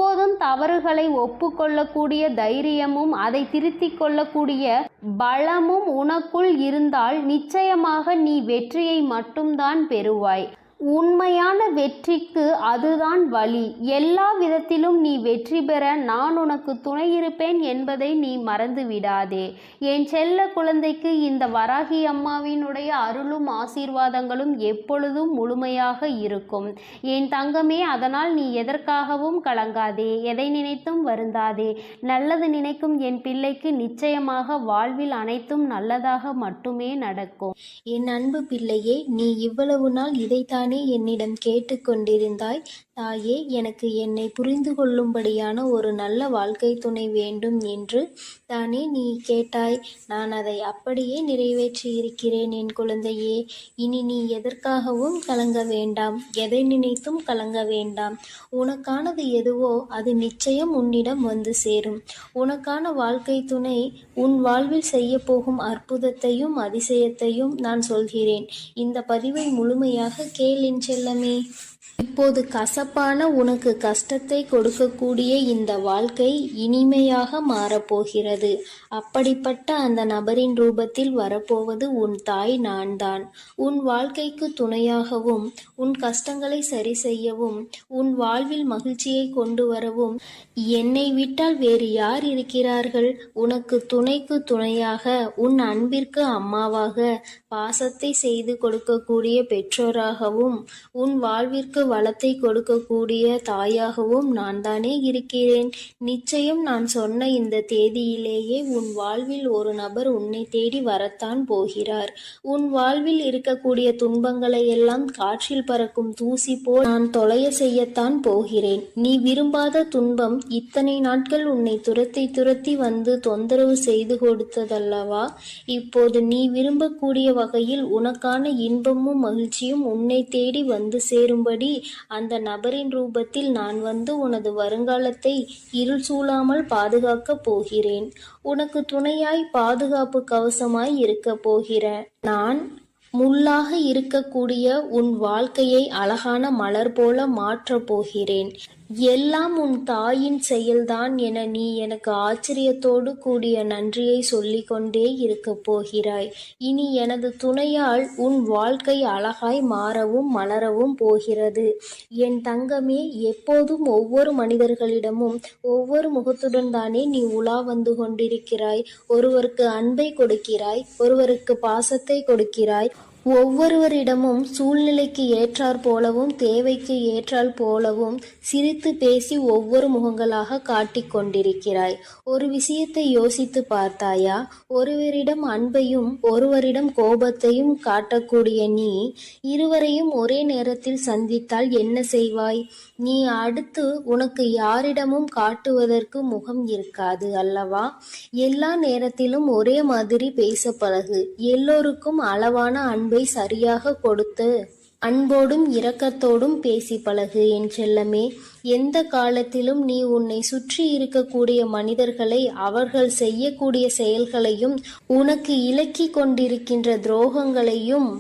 [SPEAKER 2] எப்போதும் தவறுகளை ஒப்புக்கொள்ளக்கூடிய தைரியமும் அதை திருத்திக் கொள்ளக்கூடிய பலமும் உனக்குள் இருந்தால் நிச்சயமாக நீ வெற்றியை மட்டும்தான் பெறுவாய். உண்மையான வெற்றிக்கு அதுதான் வழி. எல்லா விதத்திலும் நீ வெற்றி பெற நான் உனக்கு துணை இருப்பேன் என்பதை நீ மறந்து விடாதே. என் செல்ல குழந்தைக்கு இந்த வராகி அம்மாவினுடைய அருளும் ஆசீர்வாதங்களும் எப்பொழுதும் முழுமையாக இருக்கும். என் தங்கமே, அதனால் நீ எதற்காகவும் கலங்காதே, எதை நினைத்தும் வருந்தாதே. நல்லது நினைக்கும் என் பிள்ளைக்கு நிச்சயமாக வாழ்வில் அனைத்தும் நல்லதாக மட்டுமே நடக்கும்.
[SPEAKER 3] என் அன்பு பிள்ளையே, நீ இவ்வளவு நாள் இதைத்தானே என்னிடம் கேட்டுக்கொண்டிருந்தாய். தாயே, எனக்கு என்னை புரிந்து கொள்ளும்படியான ஒரு நல்ல வாழ்க்கை துணை வேண்டும் என்று தானே நீ கேட்டாய். நான் அதை அப்படியே நிறைவேற்றி இருக்கிறேன் என் குழந்தையே. இனி நீ எதற்காகவும் கலங்க வேண்டாம், எதை நினைத்தும் கலங்க வேண்டாம். உனக்கானது எதுவோ அது நிச்சயம் உன்னிடம் வந்து சேரும். உனக்கான வாழ்க்கை துணை உன் வாழ்வில் செய்ய போகும் அற்புதத்தையும் அதிசயத்தையும் நான் சொல்கிறேன். இந்த பதிவை முழுமையாக கேள் என் செல்லமே. இப்போது கசப்பான உனக்கு கஷ்டத்தை கொடுக்கக்கூடிய இந்த வாழ்க்கை இனிமையாக மாறப்போகிறது. அப்படிப்பட்ட அந்த நபரின் ரூபத்தில் வரப்போவது உன் தாய் நான் தான். உன் வாழ்க்கைக்கு துணையாகவும் உன் கஷ்டங்களை சரி செய்யவும் உன் வாழ்வில் மகிழ்ச்சியை கொண்டு வரவும் என்னை விட்டால் வேறு யார் இருக்கிறார்கள்? உனக்கு துணைக்கு துணையாக, உன் அன்பிற்கு அம்மாவாக, பாசத்தை செய்து கொடுக்கக்கூடிய பெற்றோராகவும், உன் வாழ்விற்கு வளத்தை கொடுக்கக்கூடிய தாயாகவும் நான் தானே இருக்கிறேன். நிச்சயம் நான் சொன்ன இந்த தேதியிலேயே உன் வாழ்வில் ஒரு நபர் உன்னை தேடி வரத்தான் போகிறார். உன் வாழ்வில் இருக்கக்கூடிய துன்பங்களை எல்லாம் காற்றில் பறக்கும் தூசி போல் நான் தொலைய செய்யத்தான் போகிறேன். நீ விரும்பாத துன்பம் இத்தனை நாட்கள் உன்னை துரத்தி வந்து தொந்தரவு செய்து கொடுத்ததல்லவா? இப்போது நீ விரும்பக்கூடிய வகையில் உனக்கான இன்பமும் மகிழ்ச்சியும் உன்னை தேடி வந்து சேரும்படி அந்த நபரின் ரூபத்தில் நான் வந்து உனது வருங்காலத்தை இருள் சூழாமல் பாதுகாக்கப் போகிறேன். உனக்கு துணையாய், பாதுகாப்பு கவசமாய் இருக்க போகிற நான் முள்ளாக இருக்கக்கூடிய உன் வாழ்க்கையை அழகான மலர் போல மாற்றப் போகிறேன். எல்லாம் உன் தாயின் செயல்தான் என நீ எனக்கு ஆச்சரியத்தோடு கூடிய நன்றியை சொல்லிக்கொண்டே இருக்கப் போகிறாய். இனி எனது துணையால் உன் வாழ்க்கை அழகாய் மாறவும் மலரவும் போகிறது. என் தங்கமே, எப்போதும் ஒவ்வொரு மனிதர்களிடமும் ஒவ்வொரு முகத்துடன் தானே நீ உலா வந்து கொண்டிருக்கிறாய். ஒருவருக்கு அன்பை கொடுக்கிறாய், ஒருவருக்கு பாசத்தை கொடுக்கிறாய். ஒவ்வொருவரிடமும் சூழ்நிலைக்கு ஏற்றாற் போலவும் தேவைக்கு ஏற்றால் போலவும் சிரித்து பேசி ஒவ்வொரு முகங்களாக காட்டிக் கொண்டிருக்கிறாய். ஒரு விஷயத்தை யோசித்து பார்த்தாயா? ஒருவரிடம் அன்பையும் ஒருவரிடம் கோபத்தையும் காட்டக்கூடிய நீ இருவரையும் ஒரே நேரத்தில் சந்தித்தால் என்ன செய்வாய்? நீ அடுத்து உனக்கு யாரிடமும் காட்டுவதற்கு முகம் இருக்காது அல்லவா? எல்லா நேரத்திலும் ஒரே மாதிரி பேச பழகு. எல்லோருக்கும் அளவான அன்பை சரியாக கொடுத்து அன்போடும் இரக்கத்தோடும் பேசி பழகு என் செல்லமே. எந்த காலத்திலும் நீ உன்னை சுற்றி இருக்கக்கூடிய மனிதர்களை, அவர்கள் செய்யக்கூடிய செயல்களையும், உனக்கு இலக்கி கொண்டிருக்கின்ற துரோகங்களையும்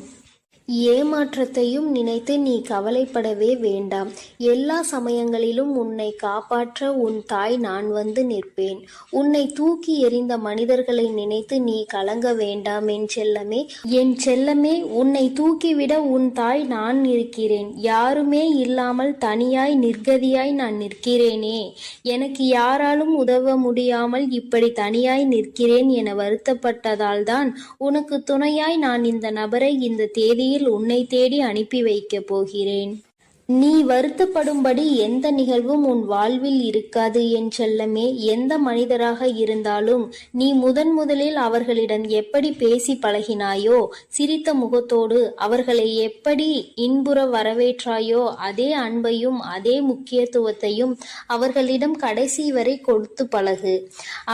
[SPEAKER 3] ஏமாற்றத்தையும் நினைத்து நீ கவலைப்படவே வேண்டாம். எல்லா சமயங்களிலும் உன்னை காப்பாற்ற உன் தாய் நான் வந்து நிற்பேன். உன்னை தூக்கி எறிந்த மனிதர்களை நினைத்து நீ கலங்க வேண்டாம் என் செல்லமே. என் செல்லமே, உன்னை தூக்கிவிட உன் தாய் நான் இருக்கிறேன். யாருமே இல்லாமல் தனியாய் நிர்கதியாய் நான் நிற்கிறேனே, எனக்கு யாராலும் உதவ முடியாமல் இப்படி தனியாய் நிற்கிறேன் என வருத்தப்பட்டதால் தான் உனக்கு துணையாய் நான் இந்த நபரை இந்த தேதியில் உன்னை தேடி அனுப்பி வைக்கப் போகிறேன். நீ வருத்தப்படும்படி எந்த நிகழ்வும் உன் வாழ்வில் இருக்காது என் செல்லமே. எந்த மனிதராக இருந்தாலும் நீ முதலில் அவர்களிடம் எப்படி பேசி பழகினாயோ, சிரித்த முகத்தோடு அவர்களை எப்படி இன்புற வரவேற்றாயோ, அதே அன்பையும் அதே முக்கியத்துவத்தையும் அவர்களிடம் கடைசி வரை கொடுத்து பழகு.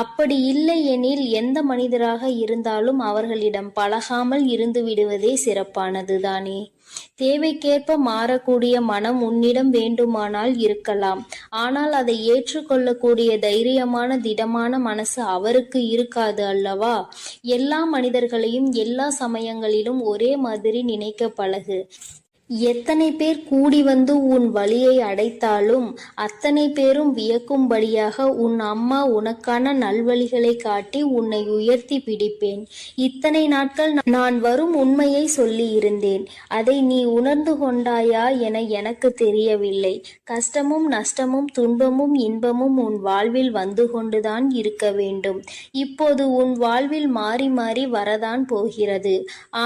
[SPEAKER 3] அப்படி இல்லை எனில் எந்த மனிதராக இருந்தாலும் அவர்களிடம் பழகாமல் இருந்து விடுவதே சிறப்பானதுதானே. தேவைக்கேற்ப மாறக்கூடிய மனம் உன்னிடம் வேண்டுமானால் இருக்கலாம். ஆனால் அதை ஏற்றுக்கொள்ளக்கூடிய தைரியமான திடமான மனசு அவருக்கு இருக்காது அல்லவா? எல்லா மனிதர்களையும் எல்லா சமயங்களிலும் ஒரே மாதிரி நினைக்க பழகு. எத்தனை பேர் கூடி வந்து உன் வழியை அடைத்தாலும் அத்தனை பேரும் வியக்கும்படியாக உன் அம்மா உனக்கான நல்வழிகளை காட்டி உன்னை உயர்த்தி பிடிப்பேன். இத்தனை நாட்கள் நான் வரும் உண்மையை சொல்லி இருந்தேன். அதை நீ உணர்ந்து கொண்டாயா என எனக்கு தெரியவில்லை. கஷ்டமும் நஷ்டமும் துன்பமும் இன்பமும் உன் வாழ்வில் வந்து கொண்டுதான் இருக்க வேண்டும். இப்போது உன் வாழ்வில் மாறி மாறி வரதான் போகிறது.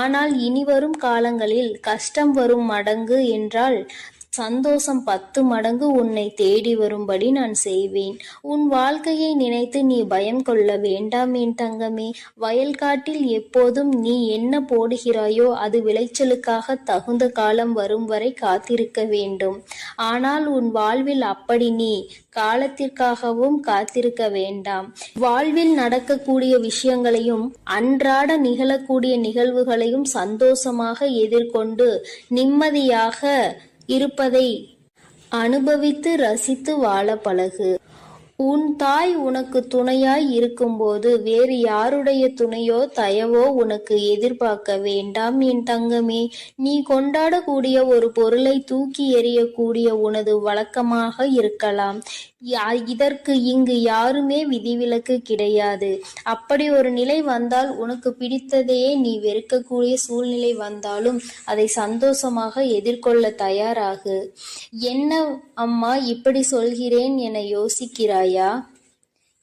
[SPEAKER 3] ஆனால் இனிவரும் காலங்களில் கஷ்டம் வரும் மடங்கு என்றால் சந்தோஷம் 10 மடங்கு உன்னை தேடி வரும்படி நான் செய்வேன். உன் வாழ்க்கையை நினைத்து நீ பயம் கொள்ள வேண்டாம் என் தங்கமே. வயல்காட்டில் எப்போதும் நீ என்ன போடுகிறாயோ அது விளைச்சலுக்காக தகுந்த காலம் வரும் வரை காத்திருக்க வேண்டும். ஆனால் உன் வாழ்வில் அப்படி நீ காலத்திற்காகவும் காத்திருக்க வேண்டாம். வாழ்வில் நடக்கக்கூடிய விஷயங்களையும் அன்றாட நிகழக்கூடிய நிகழ்வுகளையும் சந்தோஷமாக எதிர்கொண்டு நிம்மதியாக இருப்பதை அனுபவித்து ரசித்து வாழ பழகு. உன் தாய் உனக்கு துணையாய் இருக்கும்போது வேறு யாருடைய துணையோ தயவோ உனக்கு எதிர்பார்க்க வேண்டாம் என் தங்கமே. நீ கொண்டாடக்கூடிய ஒரு பொருளை தூக்கி எறியக்கூடிய உனது வழக்கமாக இருக்கலாம். இதற்கு இங்கு யாருமே விதிவிலக்கு கிடையாது. அப்படி ஒரு நிலை வந்தால் உனக்கு பிடித்ததையே நீ வெறுக்கக்கூடிய சூழ்நிலை வந்தாலும் அதை சந்தோஷமாக எதிர்கொள்ள தயாராகு. என்ன அம்மா இப்படி சொல்கிறேன் என யோசிக்கிறாயா?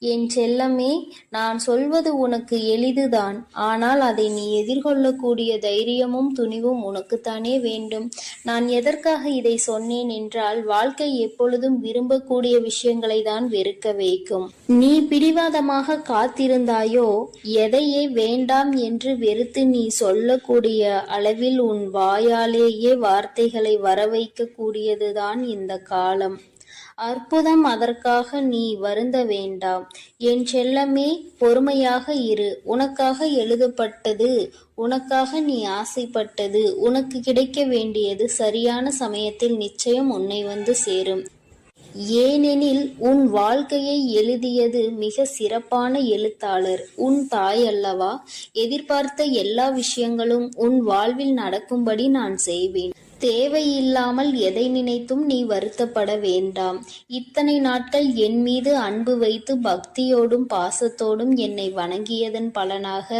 [SPEAKER 3] என் செல்லமே, நான் சொல்வது உனக்கு எளிதுதான். ஆனால் அதை நீ எதிர்கொள்ளக்கூடிய தைரியமும் துணிவும் உனக்குத்தானே வேண்டும். நான் எதற்காக இதை சொன்னேன் என்றால், வாழ்க்கை எப்பொழுதும் விரும்பக்கூடிய விஷயங்களை தான் வெறுக்க வைக்கும். நீ பிடிவாதமாக காத்திருந்தாயோ, எதையே வேண்டாம் என்று வெறுத்து நீ சொல்லக்கூடிய அளவில் உன் வாயாலேயே வார்த்தைகளை வரவைக்க கூடியதுதான் இந்த காலம். அற்புதம். அதற்காக நீ வருந்த வேண்டாம் என் செல்லமே. பொறுமையாக இரு. உனக்காக எழுதப்பட்டது, உனக்காக நீ ஆசைப்பட்டது, உனக்கு கிடைக்க வேண்டியது சரியான சமயத்தில் நிச்சயம் உன்னை வந்து சேரும். ஏனெனில் உன் வாழ்க்கையை எழுதியது மிக சிறப்பான எழுத்தாளர் உன் தாய் அல்லவா? எதிர்பார்த்த எல்லா விஷயங்களும் உன் வாழ்வில் நடக்கும்படி நான் செய்வேன். தேவையில்லாமல் எதை நினைத்தும் நீ வருத்தப்பட வேண்டாம். இத்தனை நாட்கள் என் மீது அன்பு வைத்து பக்தியோடும் பாசத்தோடும் என்னை வணங்கியதன் பலனாக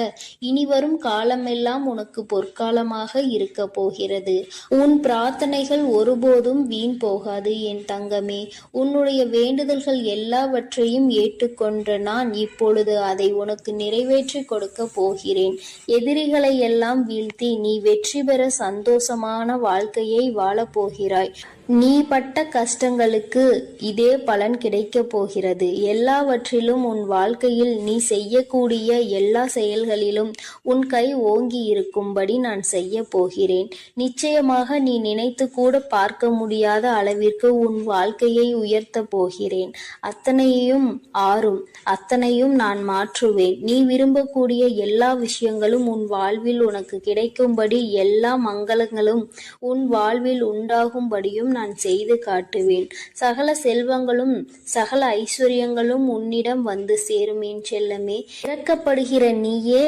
[SPEAKER 3] இனிவரும் காலமெல்லாம் உனக்கு பொற்காலமாக இருக்க போகிறது. உன் பிரார்த்தனைகள் ஒருபோதும் வீண் போகாது என் தங்கமே. உன்னுடைய வேண்டுதல்கள் எல்லாவற்றையும் ஏற்றுக்கொண்ட நான் இப்பொழுது அதை உனக்கு நிறைவேற்றி கொடுக்க போகிறேன். எதிரிகளை எல்லாம் வீழ்த்தி நீ வெற்றி பெற சந்தோஷமான வாழ்க்கையை வாழப்போகிறாய். நீ பட்ட கஷ்டங்களுக்கு இதே பலன் கிடைக்கப் போகிறது. எல்லாவற்றிலும் உன் வாழ்க்கையில் நீ செய்யக்கூடிய எல்லா செயல்களிலும் உன் கை ஓங்கி இருக்கும்படி நான் செய்ய போகிறேன். நிச்சயமாக நீ நினைத்து கூட பார்க்க முடியாத அளவிற்கு உன் வாழ்க்கையை உயர்த்த போகிறேன். அத்தனையும் ஆறும், அத்தனையும் நான் மாற்றுவேன். நீ விரும்பக்கூடிய எல்லா விஷயங்களும் உன் வாழ்வில் உனக்கு கிடைக்கும்படி, எல்லா மங்களங்களும் உன் வாழ்வில் உண்டாகும்படியும் நான் செய்து காட்டுவேன். சகல செல்வங்களும் சகல ஐஸ்வர்யங்களும் உன்னிடம் வந்து சேரும் என் செல்லமே. இறக்கப்படுகிற நீயே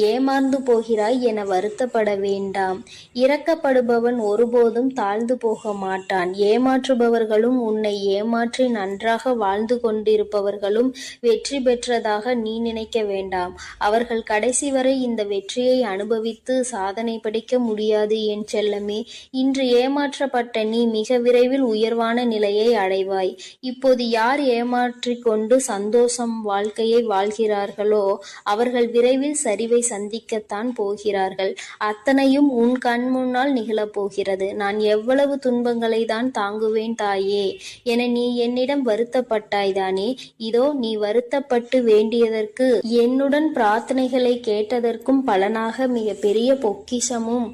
[SPEAKER 3] ஏமாந்து போகிறாய் என வருத்தப்பட வேண்டாம். இறக்கப்படுபவன் ஒருபோதும் தாழ்ந்து போக மாட்டான். ஏமாற்றுபவர்களும் உன்னை ஏமாற்றி நன்றாக வாழ்ந்து கொண்டிருப்பவர்களும் வெற்றி பெற்றதாக நீ நினைக்க வேண்டாம். அவர்கள் கடைசி வரை இந்த வெற்றியை அனுபவித்து சாதனை படைக்க முடியாது என் செல்லமே. இன்று ஏமாற்றப்பட்ட நீ மிக விரைவில் உயர்வான நிலையை அடைவாய். இப்போது யார் ஏமாற்றிக் கொண்டு சந்தோஷம் வாழ்க்கையை வாழ்கிறார்களோ அவர்கள் விரைவில் சரிவை சந்திக்கத்தான் போகிறார்கள். அத்தனையும் உன் கண் முன்னால் நிகழப்போகிறது. நான் எவ்வளவு துன்பங்களை தான் தாங்குவேன் தாயே என நீ என்னிடம் வருத்தப்பட்டாய்தானே. இதோ நீ வருத்தப்பட்டு வேண்டியதற்கு, என்னுடன் பிரார்த்தனைகளை கேட்டதற்கும் பலனாக மிக பெரிய பொக்கிஷமும்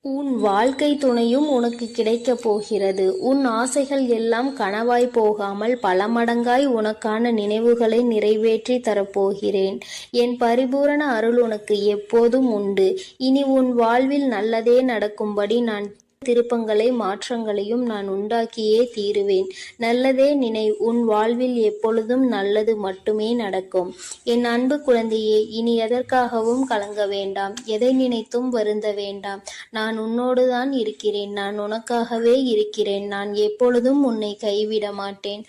[SPEAKER 3] உன் வாழ்க்கை துணையும் உனக்கு கிடைக்கப் போகிறது. உன் ஆசைகள் எல்லாம் கனவாய் போகாமல் பல மடங்காய் உனக்கான நினைவுகளை நிறைவேற்றி தரப்போகிறேன். என் பரிபூரண அருள் உனக்கு எப்போதும் உண்டு. இனி உன் வாழ்வில் நல்லதே நடக்கும்படி நான் திருப்பங்களை மாற்றங்களையும் நான் உண்டாக்கியே தீருவேன். நல்லதே நினை, உன் வாழ்வில் எப்பொழுதும் நல்லது மட்டுமே நடக்கும். என் அன்பு குழந்தையே, இனி எதற்காகவும் கலங்க வேண்டாம், எதை நினைத்தும் வருந்த வேண்டாம். நான் உன்னோடுதான் இருக்கிறேன், நான் உனக்காகவே இருக்கிறேன், நான் எப்பொழுதும் உன்னை கைவிட மாட்டேன்.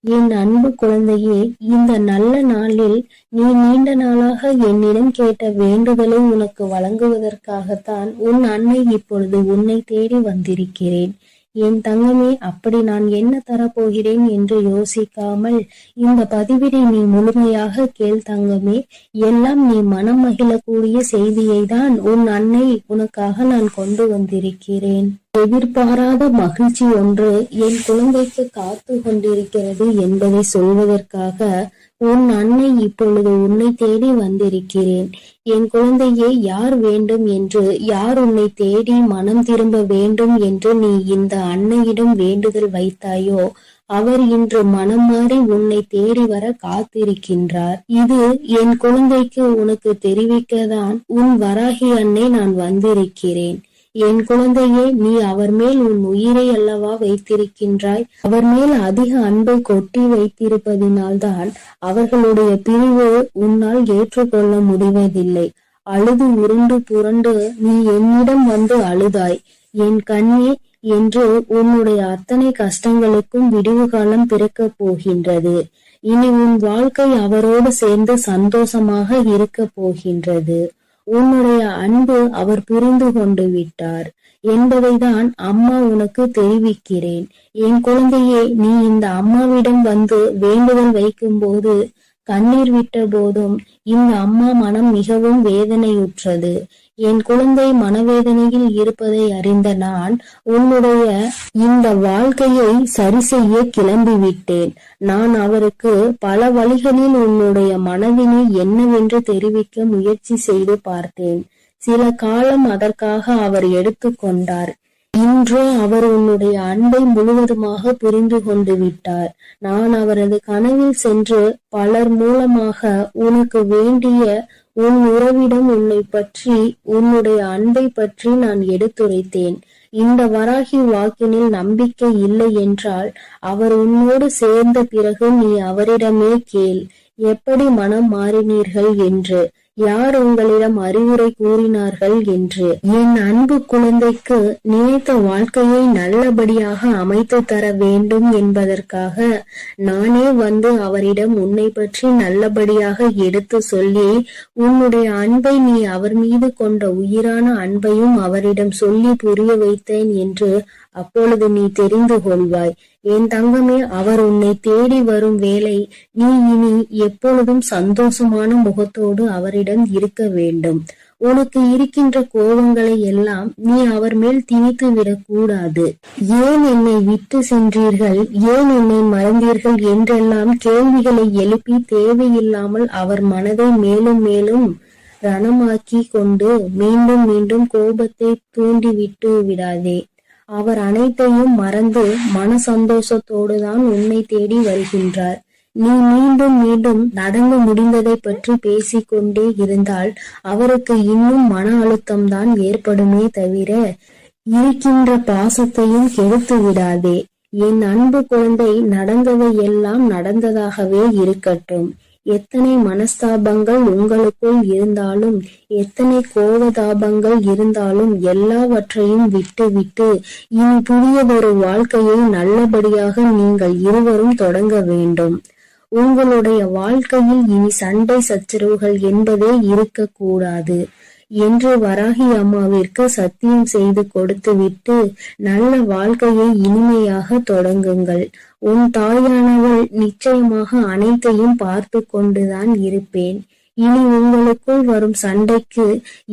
[SPEAKER 3] என் அன்பு குழந்தையே, இந்த நல்ல நாளில் நீ நீண்ட நாளாக என்னிடம் கேட்ட வேண்டுதலை உனக்கு வழங்குவதற்காகத்தான் உன் அன்னை இப்பொழுது உன்னை தேடி வந்திருக்கிறேன். என் தங்கமே, அப்படி நான் என்ன தரப்போகிறேன் என்று யோசிக்காமல் இந்த பதிவினை நீ முழுமையாக கேள் தங்கமே. எல்லாம் நீ மனம் மகிழக்கூடிய செய்தியை தான் உன் அன்னை உனக்காக நான் கொண்டு வந்திருக்கிறேன். எதிர்பாராத மகிழ்ச்சி ஒன்று என் குழந்தைக்கு காத்து கொண்டிருக்கிறது என்பதை சொல்வதற்காக உன் அன்னை இப்பொழுது உன்னை தேடி வந்திருக்கிறேன். என் குழந்தையே, யார் வேண்டும் என்று, யார் உன்னை தேடி மனம் திரும்ப வேண்டும் என்று நீ இந்த அன்னையிடம் வேண்டுதல் வைத்தாயோ அவர் இன்று மனம் மாறி உன்னை தேடி வர காத்திருக்கின்றார். இது என் குழந்தைக்கு உனக்கு தெரிவிக்கத்தான் உன் வராகி அன்னை நான் வந்திருக்கிறேன். என் குழந்தையே, நீ அவர் மேல் உன் உயிரை அல்லவா வைத்திருக்கின்றாய். அவர் மேல் அதிக அன்பை கொட்டி வைத்திருப்பதினால்தான் அவர்களுடைய பிரிவு உன்னால் ஏற்றுக்கொள்ள முடிவதில்லை. அழுது உருண்டு புரண்டு நீ என்னிடம் வந்து அழுதாய், என் கண்ணே என்று. உன்னுடைய அத்தனை கஷ்டங்களுக்கும் விடிவு காலம் பிறக்கப் போகின்றது. இனி உன் வாழ்க்கை அவரோடு சேர்ந்து சந்தோஷமாக இருக்க போகின்றது. உன்னுடைய அன்பு அவர் புரிந்து கொண்டு விட்டார் என்பதைதான் அம்மா உனக்கு தெரிவிக்கிறேன். என் குழந்தையே, நீ இந்த அம்மாவிடம் வந்து வேண்டுதல் வைக்கும் போது, கண்ணீர் விட்ட போதும் இந்த அம்மா மனம் மிகவும் வேதனையுற்றது. என் குழந்தை மனவேதனையில் இருப்பதை அறிந்த நான் உன்னுடைய இந்த வாழ்க்கையை சரி செய்ய கிளம்பிவிட்டேன். நான் அவருக்கு பல வழிகளில் உன்னுடைய மனதினை என்னவென்று தெரிவிக்க முயற்சி செய்து பார்த்தேன். சில காலம் அதற்காக அவர் எடுத்துக்கொண்டார். இன்றோ அவர் உன்னுடைய அன்பை முழுவதுமாக புரிந்து கொண்டு விட்டார். நான் அவரது கனவில் சென்று பலர் மூலமாக உனக்கு வேண்டிய உன் உறவிடம் உன்னை பற்றி, உன்னுடைய அன்பை பற்றி நான் எடுத்துரைத்தேன். இந்த வராகி வாக்கினில் நம்பிக்கை இல்லை என்றால் அவர் உன்னோடு சேர்ந்த பிறகு நீ அவரிடமே கேள், எப்படி மனம் மாறினீர்கள் என்று, யார் உங்களிடம் அறிவுரை கூறினார்கள் என்று. என் அன்பு குழந்தைக்கு நினைத்த வாழ்க்கையை நல்லபடியாக அமைத்து தர வேண்டும் என்பதற்காக நானே வந்து அவரிடம் உன்னை பற்றி நல்லபடியாக எடுத்து சொல்லி, உன்னுடைய அன்பை நீ அவர் மீது கொண்ட உயிரான அன்பையும் அவரிடம் சொல்லி புரிய வைத்தேன் என்று அப்பொழுது நீ தெரிந்து கொள்வாய். என் தங்கமே, அவர் உன்னை தேடி வரும் வேளை நீ இனி எப்பொழுதும் சந்தோஷமான முகத்தோடு அவரிடம் இருக்க வேண்டும். உனக்கு இருக்கின்ற கோபங்களை எல்லாம் நீ அவர் மேல் திணித்து விடக்கூடாது. ஏன் என்னை விட்டு சென்றீர்கள், ஏன் என்னை மறந்தீர்கள் என்றெல்லாம் கேள்விகளை எழுப்பி தேவையில்லாமல் அவர் மனதை மேலும் மேலும் ரணமாக்கி கொண்டு மீண்டும் மீண்டும் கோபத்தை தூண்டிவிட்டு விடாதே. அவர் அனைத்தையும் மறந்து மன சந்தோஷத்தோடுதான் உன்னை தேடி வருகின்றார். நீ மீண்டும் மீண்டும் நடந்து முடிந்ததை பற்றி பேசிக்கொண்டே இருந்தால் அவருக்கு இன்னும் மன அழுத்தம்தான் ஏற்படுமே தவிர இருக்கின்ற பாசத்தையும் கெடுத்து விடாதே. என் அன்பு குழந்தை, நடந்தவை எல்லாம் நடந்ததாகவே இருக்கட்டும். எத்தனை மனஸ்தாபங்கள் உங்களுக்குள் இருந்தாலும், எத்தனை கோபதாபங்கள் இருந்தாலும் எல்லாவற்றையும் விட்டு விட்டு இனி புதியதொரு வாழ்க்கையை நல்லபடியாக நீங்கள் இருவரும் தொடங்க வேண்டும். உங்களுடைய வாழ்க்கையில் இனி சண்டை சச்சரவுகள் என்பதே இருக்கக்கூடாது என்று வராகி அம்மாவிற்கு சத்தியம் செய்து கொடுத்துவிட்டு நல்ல வாழ்க்கையை இனிமையாக தொடங்குங்கள். உன் தாயானவள் நிச்சயமாக அனைத்தையும் பார்த்து கொண்டுதான் இருப்பேன். இனி உங்களுக்குள் வரும் சண்டைக்கு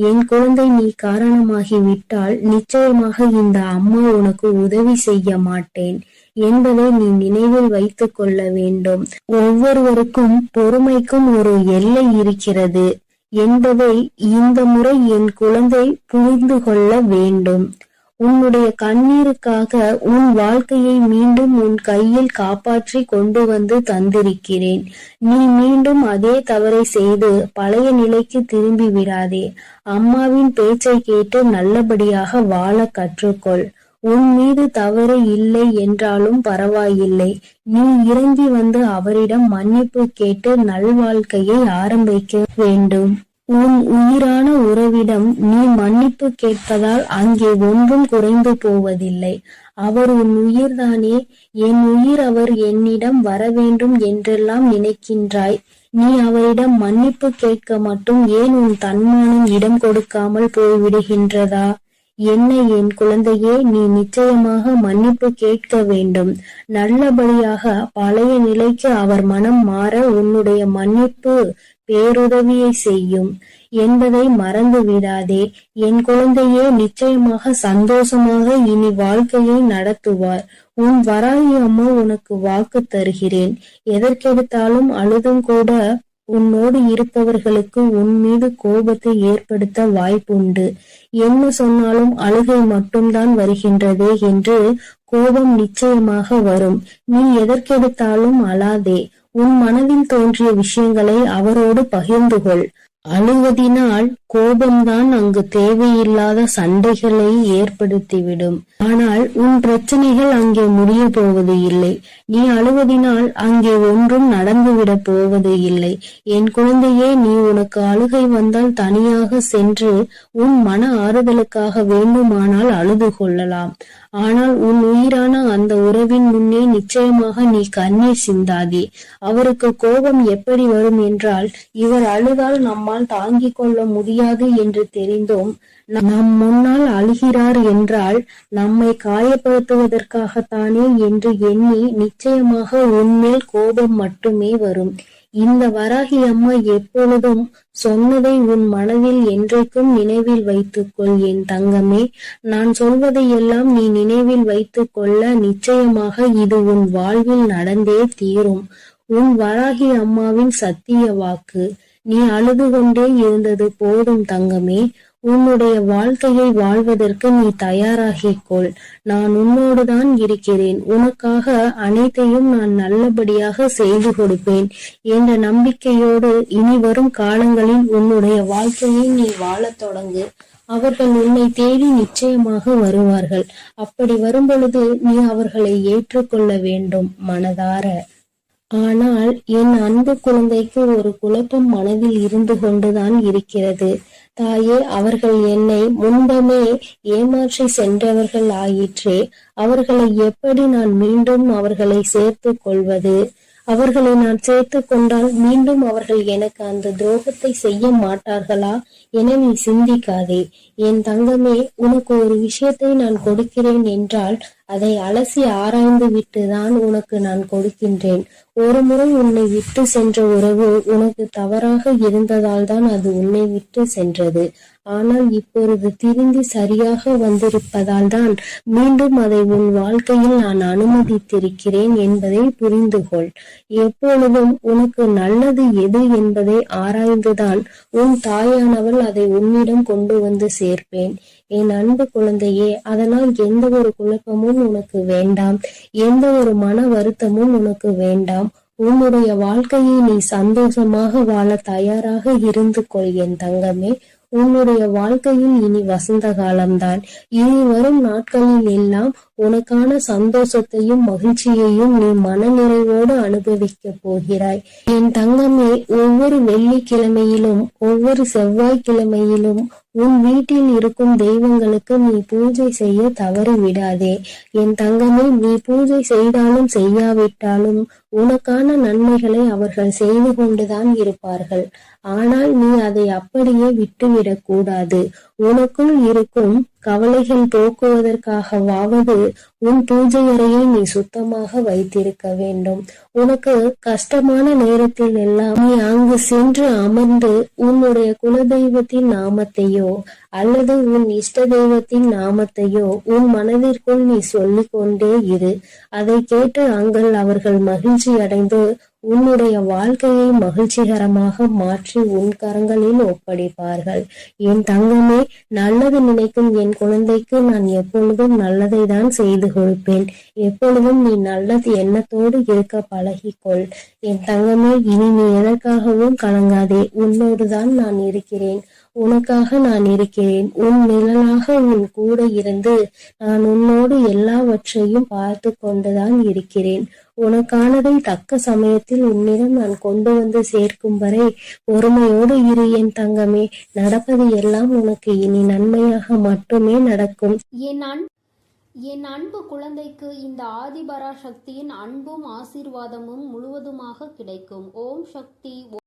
[SPEAKER 3] என் குழந்தை நீ காரணமாகி விட்டால் நிச்சயமாக இந்த அம்மா உனக்கு உதவி செய்ய மாட்டேன் என்பதை நீ நினைவில் வைத்துக் கொள்ள வேண்டும். ஒவ்வொருவருக்கும் பொறுமைக்கும் ஒரு எல்லை இருக்கிறது என்பதை இந்த முறை என் குழந்தை புரிந்து கொள்ள வேண்டும். உன்னுடைய கண்ணீருக்காக உன் வாழ்க்கையை மீண்டும் உன் கையில் காப்பாற்றி கொண்டு வந்து தந்திருக்கிறேன். நீ மீண்டும் அதே தவறை செய்து பழைய நிலைக்கு திரும்பி விடாதே. அம்மாவின் பேச்சை கேட்டு நல்லபடியாக வாழ கற்றுக்கொள். உன் மீது தவறு இல்லை என்றாலும் பரவாயில்லை. நீ இறங்கி வந்து அவரிடம் மன்னிப்பு கேட்டு நல்வாழ்க்கையை ஆரம்பிக்க வேண்டும். உன் உயிரான உறவிடம் நீ மன்னிப்பு கேட்பதால் அங்கே ஒன்றும் குறைந்து போவதில்லை. அவர் உன் உயிர்தானே. என் உயிர் அவர் என்னிடம் வர வேண்டும் என்றெல்லாம் நினைக்கின்றாய். நீ அவரிடம் மன்னிப்பு கேட்க மட்டும் ஏன் உன் தன்மானம் இடம் கொடுக்காமல் போய்விடுகின்றதா? என்ன என் குழந்தையே, நீ நிச்சயமாக மன்னிப்பு கேட்க வேண்டும். நல்லபடியாக பழைய நிலைக்கு அவர் மனம் மாற உன்னுடைய மன்னிப்பு பேருதவியை செய்யும் என்பதை மறந்து விடாதே. என் குழந்தையே, நிச்சயமாக சந்தோஷமாக இனி வாழ்க்கையை நடத்துவார். உன் வராகி அம்மா உனக்கு வாக்கு தருகிறேன். எதற்கெடுத்தாலும் அழுதும் கூட உன்னோடு இருப்பவர்களுக்கு உன் மீது கோபத்தை ஏற்படுத்த வாய்ப்புண்டு. என்ன சொன்னாலும் அழுகை மட்டும்தான் வருகின்றதே என்று கோபம் நிச்சயமாக வரும். நீ எதற்கெடுத்தாலும் அழாதே. உன் மனதில் தோன்றிய விஷயங்களை அவரோடு பகிர்ந்து கொள். அழுவதினால் கோபம்தான் அங்கு தேவையில்லாத சண்டைகளை ஏற்படுத்திவிடும். ஆனால் உன் பிரச்சனைகள் அங்கே முடிய போவது இல்லை. நீ அழுவதினால் அங்கே ஒன்றும் நடந்துவிட போவது இல்லை. என் குழந்தையே, நீ உனக்கு அழுகை வந்தால் தனியாக சென்று உன் மன ஆறுதலுக்காக வேண்டுமானால் அழுது கொள்ளலாம். ஆனால் உன் உயிரான அந்த உறவின் முன்னே நிச்சயமாக நீ கண்ணீர் சிந்தாதே. அவருக்கு கோபம் எப்படி வரும் என்றால், இவர் அழுதால் நம்மால் தாங்கிக் கொள்ள முடியாது என்று தெரிந்தும் நம் முன்னால் அழுகிறார் என்றால் நம்மை காயப்படுத்துவதற்காகத்தானே என்று எண்ணி நிச்சயமாக உன்மேல் கோபம் மட்டுமே வரும். இந்த வராகி அம்மா எப்பொழுதும் சொன்னதை உன் மனதில் என்றைக்கும் நினைவில் வைத்துக்கொள் என் தங்கமே. நான் சொல்வதையெல்லாம் நீ நினைவில் வைத்துக் கொள்ள நிச்சயமாக இது உன் வாழ்வில் நடந்தே தீரும். உன் வராகி அம்மாவின் சத்திய வாக்கு. நீ அழுது கொண்டே இருந்தது போதும் தங்கமே. உன்னுடைய வாழ்க்கையை வாழ்வதற்கு நீ தயாராகிக்கொள். நான் உன்னோடுதான் இருக்கிறேன். உனக்காக அனைத்தையும் நான் நல்லபடியாக செய்து கொடுப்பேன் என்ற நம்பிக்கையோடு இனி வரும் காலங்களில் உன்னுடைய வாழ்க்கையை நீ வாழத் தொடங்கு. அவர்கள் உன்னை தேடி நிச்சயமாக வருவார்கள். அப்படி வரும்பொழுது நீ அவர்களை ஏற்றுக்கொள்ள வேண்டும் மனதார. ஆனால் என் அன்பு குழந்தைக்கு ஒரு குழப்பம் மனதில் இருந்து கொண்டுதான் இருக்கிறது. தாயே, அவர்கள் என்னை முன்பமே ஏமாற்றி சென்றவர்கள் ஆயிற்றே. அவர்களை எப்படி நான் மீண்டும் அவர்களை சேர்த்து கொள்வது? அவர்களை நான் சேர்த்து கொண்டால் மீண்டும் அவர்கள் எனக்கு அந்த துரோகத்தை செய்ய மாட்டார்களா என நீ சிந்திக்காதே. என் தங்கமே, உனக்கு ஒரு விஷயத்தை நான் கொடுக்கிறேன் என்றால் அதை அலசி ஆராய்ந்து விட்டுதான் உனக்கு நான் கொடுக்கின்றேன். ஒரு முறை உன்னை விட்டு சென்ற உறவு உனக்கு தவறாக இருந்ததால் தான் அது உன்னை விட்டு சென்றது. ஆனால் இப்பொழுது திருந்தி சரியாக வந்திருப்பதால் தான் மீண்டும் அதை உன் வாழ்க்கையில் நான் அனுமதித்திருக்கிறேன் என்பதை புரிந்து கொள். எப்பொழுதும் உனக்கு நல்லது எது என்பதை ஆராய்ந்துதான் உன் தாயானவள் அதை உன்னிடம் கொண்டு வந்து சேர்ப்பேன். என் அன்பு குழந்தையே, அதனால் எந்த ஒரு குழப்பமும் உனக்கு வேண்டாம். எந்த ஒரு மன வருத்தமும் உனக்கு வேண்டாம். உன்னுடைய வாழ்க்கையை நீ சந்தோஷமாக வாழ தயாராக இருந்து கொள் என் தங்கமே. உன்னுடைய வாழ்க்கையில் இனி வசந்த காலம்தான். இனி வரும் நாட்களில் எல்லாம் உனக்கான சந்தோஷத்தையும் மகிழ்ச்சியையும் நீ மனநிறைவோடு அனுபவிக்க போகிறாய் என் தங்கமே. ஒவ்வொரு வெள்ளிக்கிழமையிலும் ஒவ்வொரு செவ்வாய்க்கிழமையிலும் உன் வீட்டில் இருக்கும் தெய்வங்களுக்கு நீ பூஜை செய்ய தவறி விடாதே என் தங்கமே. நீ பூஜை செய்தாலும் செய்யாவிட்டாலும் உனக்கான நன்மைகளை அவர்கள் செய்து கொண்டுதான் இருப்பார்கள். ஆனால் நீ அதை அப்படியே விட்டுவிடக் கூடாது. உனக்குள் இருக்கும் கவலைகள் போக்குவதற்காகவாவது உன் பூஜை அறையை நீ சுத்தமாக வைத்திருக்க வேண்டும். உனக்கு கஷ்டமான நேரத்தில் எல்லாம் நீ அங்கு சென்று அமர்ந்து உன்னுடைய குலதெய்வத்தின் நாமத்தையோ அல்லது உன் இஷ்ட தெய்வத்தின் நாமத்தையோ உன் மனதிற்குள் நீ சொல்லிக் கொண்டே இரு. அதை கேட்டு அவர்கள் மகிழ்ச்சி அடைந்து
[SPEAKER 4] உன்னுடைய வாழ்க்கையை மகிழ்ச்சிகரமாக மாற்றி உன் கரங்களில் ஒப்படைப்பார்கள். என் தங்கமே, நல்லது நினைக்கும் என் குழந்தைக்கு நான் எப்பொழுதும் நல்லதை தான் செய்து கொடுப்பேன். எப்பொழுதும் நீ நல்லது எண்ணத்தோடு இருக்க பழகிக்கொள். என் தங்கமே, இனி நீ எதற்காகவும் கலங்காதே. உன்னோடு தான் நான் இருக்கிறேன். உனக்காக நான் இருக்கிறேன். உன் நிழலாக உன் கூட இருந்து நான் உன்னோடு எல்லாவற்றையும் பார்த்து கொண்டுதான் இருக்கிறேன். உனக்கானதை தக்க சமயத்தில் உன்னிடம் நான் கொண்டு வந்து சேர்க்கும் வரை பொறுமையோடு இரு என் தங்கமே. நடப்பது எல்லாம் உனக்கு இனி நன்மையாக மட்டுமே நடக்கும்.
[SPEAKER 1] என் அன்பு குழந்தைக்கு இந்த ஆதிபராசக்தியின் அன்பும் ஆசீர்வாதமும் முழுவதுமாக கிடைக்கும். ஓம் சக்தி.